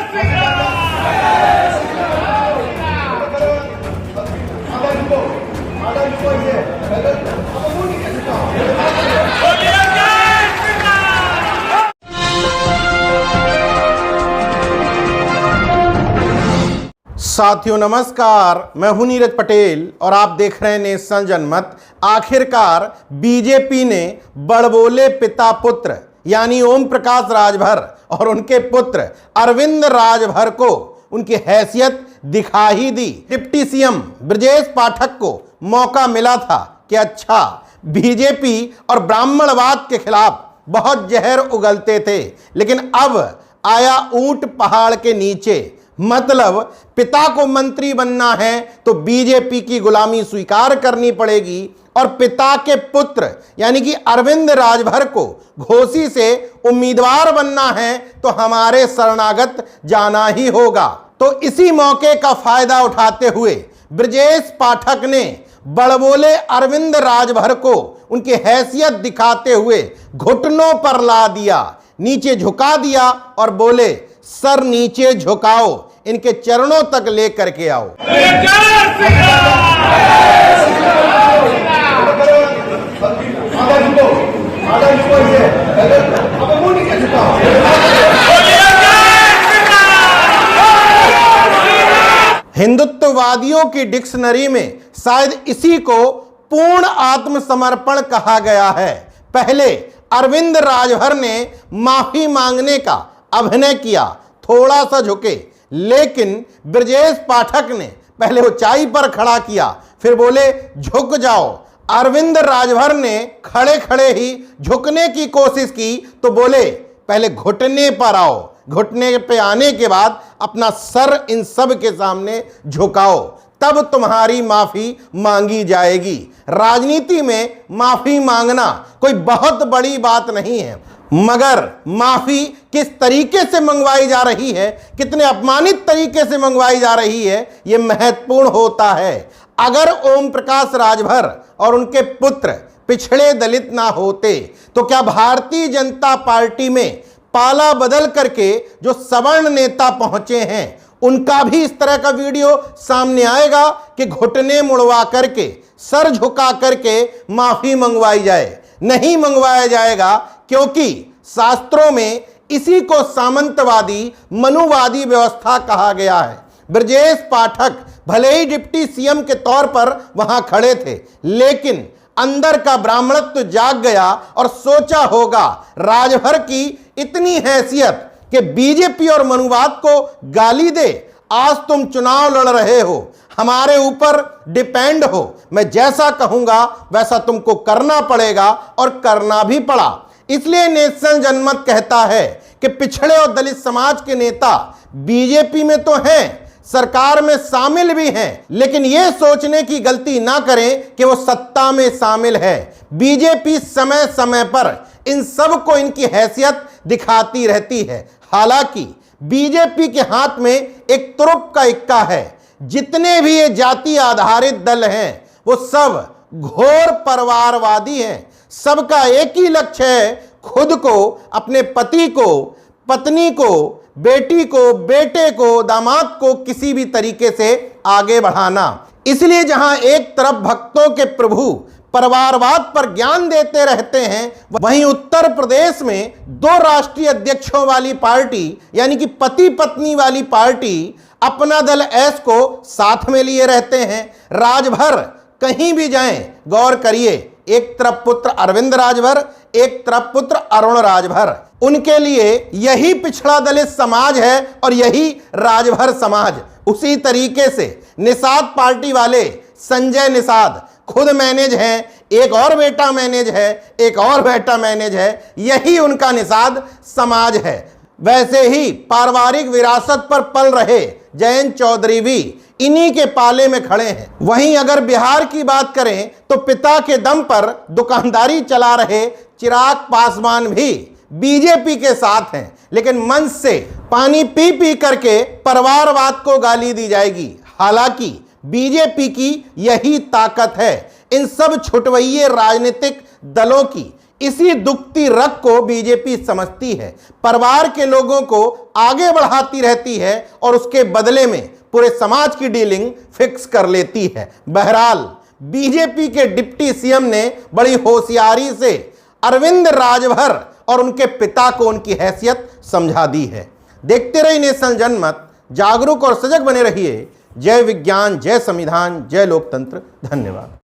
साथियों नमस्कार, मैं हूं नीरज पटेल और आप देख रहे हैं नेशन जनमत। आखिरकार बीजेपी ने बड़बोले पिता पुत्र यानी ओम प्रकाश राजभर और उनके पुत्र अरविंद राजभर को उनकी हैसियत दिखा ही दी। डिप्टी सीएम ब्रजेश पाठक को मौका मिला था कि अच्छा बीजेपी और ब्राह्मणवाद के खिलाफ बहुत जहर उगलते थे, लेकिन अब आया ऊंट पहाड़ के नीचे। मतलब पिता को मंत्री बनना है तो बीजेपी की गुलामी स्वीकार करनी पड़ेगी और पिता के पुत्र यानी कि अरविंद राजभर को घोसी से उम्मीदवार बनना है तो हमारे शरणागत जाना ही होगा। तो इसी मौके का फायदा उठाते हुए ब्रजेश पाठक ने बड़बोले अरविंद राजभर को उनकी हैसियत दिखाते हुए घुटनों पर ला दिया, नीचे झुका दिया और बोले, सर नीचे झुकाओ, इनके चरणों तक लेकर के आओ। हिंदुत्ववादियों की डिक्शनरी में शायद इसी को पूर्ण आत्मसमर्पण कहा गया है। पहले अरविंद राजभर ने माफी मांगने का अभिनय किया, थोड़ा सा झुके, लेकिन ब्रजेश पाठक ने पहले ऊंचाई पर खड़ा किया, फिर बोले झुक जाओ। अरविंद राजभर ने खड़े खड़े ही झुकने की कोशिश की तो बोले पहले घुटने पर आओ, घुटने पे आने के बाद अपना सर इन सब के सामने झुकाओ, तब तुम्हारी माफी मांगी जाएगी। राजनीति में माफी मांगना कोई बहुत बड़ी बात नहीं है, मगर माफी किस तरीके से मंगवाई जा रही है, कितने अपमानित तरीके से मंगवाई जा रही है, यह महत्वपूर्ण होता है। अगर ओम प्रकाश राजभर और उनके पुत्र पिछड़े दलित ना होते तो क्या भारतीय जनता पार्टी में पाला बदल करके जो सवर्ण नेता पहुंचे हैं उनका भी इस तरह का वीडियो सामने आएगा कि घुटने मुड़वा करके सर झुका करके माफी मंगवाई जाए? नहीं मंगवाया जाएगा, क्योंकि शास्त्रों में इसी को सामंतवादी मनुवादी व्यवस्था कहा गया है। ब्रजेश पाठक भले ही डिप्टी सीएम के तौर पर वहां खड़े थे, लेकिन अंदर का ब्राह्मणत्व जाग गया और सोचा होगा राजभर की इतनी हैसियत कि बीजेपी और मनुवाद को गाली दे, आज तुम चुनाव लड़ रहे हो, हमारे ऊपर डिपेंड हो, मैं जैसा कहूंगा वैसा तुमको करना पड़ेगा, और करना भी पड़ा। इसलिए नेशन जनमत कहता है कि पिछड़े और दलित समाज के नेता बीजेपी में तो हैं, सरकार में शामिल भी हैं, लेकिन यह सोचने की गलती ना करें कि वो सत्ता में शामिल है। बीजेपी समय समय पर इन सब को इनकी हैसियत दिखाती रहती है। हालांकि बीजेपी के हाथ में एक तुरुप का इक्का है। जितने भी ये जाति आधारित दल हैं वो सब घोर परिवारवादी हैं। सबका एक ही लक्ष्य है, खुद को, अपने पति को, पत्नी को, बेटी को, बेटे को, दामाद को किसी भी तरीके से आगे बढ़ाना। इसलिए जहां एक तरफ भक्तों के प्रभु परिवारवाद पर ज्ञान देते रहते हैं, वहीं उत्तर प्रदेश में दो राष्ट्रीय अध्यक्षों वाली पार्टी यानी कि पति पत्नी वाली पार्टी अपना दल एस को साथ में लिए रहते हैं। राजभर कहीं भी जाएं, गौर करिए, एक तरफ पुत्र अरविंद राजभर, एक तरफ पुत्र अरुण राजभर। उनके लिए यही पिछड़ा दलित समाज है और यही राजभर समाज। उसी तरीके से निषाद पार्टी वाले संजय निषाद खुद मैनेज हैं, एक और बेटा मैनेज है, एक और बेटा मैनेज है, यही उनका निषाद समाज है। वैसे ही पारिवारिक विरासत पर पल रहे जयंत चौधरी भी इन्हीं के पाले में खड़े हैं। वहीं अगर बिहार की बात करें तो पिता के दम पर दुकानदारी चला रहे चिराग पासवान भी बीजेपी के साथ हैं, लेकिन मंच से पानी पी पी करके परिवारवाद को गाली दी जाएगी। हालांकि बीजेपी की यही ताकत है, इन सब छुटवइये राजनीतिक दलों की इसी दुखती रग को बीजेपी समझती है, परिवार के लोगों को आगे बढ़ाती रहती है और उसके बदले में पूरे समाज की डीलिंग फिक्स कर लेती है। बहरहाल बीजेपी के डिप्टी सीएम ने बड़ी होशियारी से अरविंद राजभर और उनके पिता को उनकी हैसियत समझा दी है। देखते रहिए नेशनल जनमत, जागरूक और सजग बने रहिए। जय विज्ञान, जय संविधान, जय लोकतंत्र। धन्यवाद।